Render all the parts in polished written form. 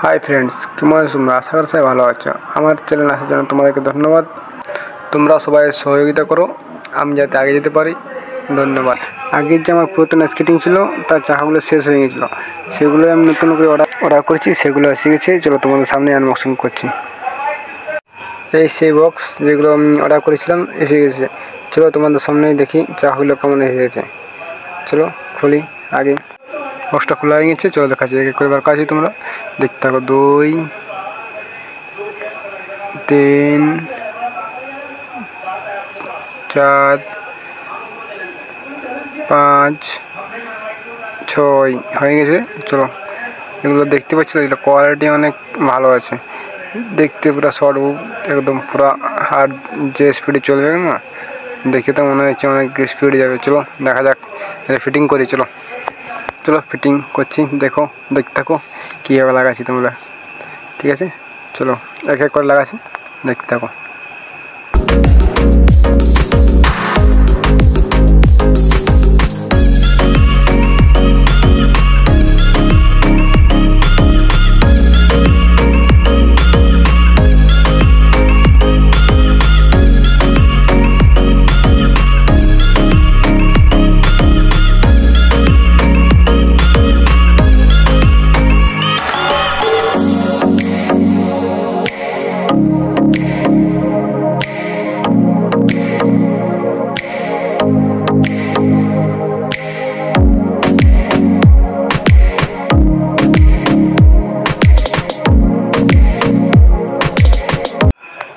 Hi friends, কেমন আছো তোমরা? আশা করছি ভালো আছো। আমার চ্যানেল আসার জন্য তোমাদেরকে ধন্যবাদ। তোমরা সবাই সহযোগিতা করো আমি যাতে আগে যেতে পারি। ধন্যবাদ। আগের যে আমার পুরাতন স্কেটিং ছিল তার চাকাগুলো শেষ হয়ে গেছিলো, সেগুলো আমি নতুন করে অর্ডার করেছি। সেগুলো এসে গেছে, চলো তোমাদের সামনে আনবক্সিং করছি। এই সেই বক্স যেগুলো আমি অর্ডার করেছিলাম এসে গেছে। চলো তোমাদের সামনেই দেখি চাকাগুলো কেমন এসে গেছে। চলো খুলি। আগে বক্সটা খোলা হয়ে গেছে, চলো দেখাচ্ছি এক এক করে বার কাছে। তোমরা দেখতে থাকো। 2, 3, 4, 5, 6 হয়ে গেছে। চলো এগুলো দেখতে পাচ্ছ, এগুলো কোয়ালিটি অনেক ভালো আছে। দেখতে পুরো শর্ট একদম পুরো হার্ড যে স্পিডে চলবে না, দেখে তো মনে হচ্ছে অনেক স্পিডে যাবে। চলো দেখা যাক, এটা ফিটিং করি। চলো ফিটিং করছি, দেখতে থাকো কীভাবে লাগাচ্ছি তোমরা। ঠিক আছে, চলো এক এক করে লাগাচ্ছি, দেখতে থাকো।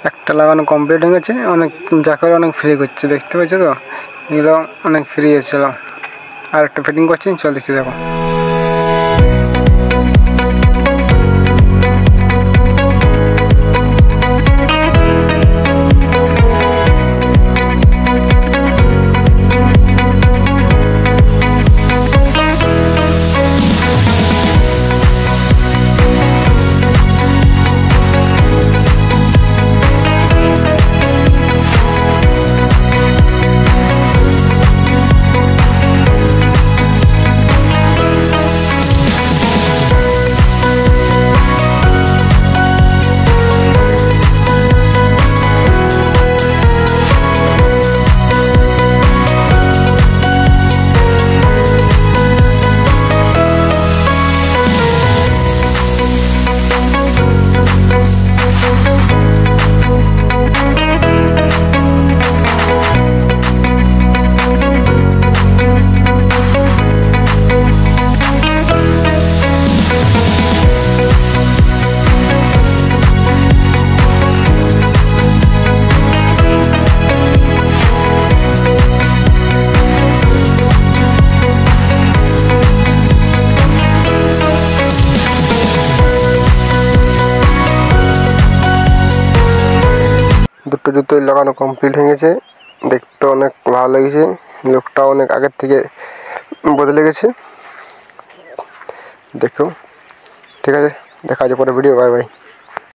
একটা লাগানো কমপ্লিট হয়ে গেছে। অনেক জাকার অনেক ফ্রি করছে, দেখতে পাচ্ছ তো, এগুলো অনেক ফ্রি এসেছিলো। আর একটা ফিটিং করছি, চল দেখতে দেখো। দুটো জুতোই লাগানো কমপ্লিট হয়ে গেছে। দেখতে অনেক ভালো লেগেছে, লুকটা অনেক আগের থেকে বদলে গেছে। দেখো, ঠিক আছে, দেখা যাচ্ছে পরে ভিডিও। Bye bye.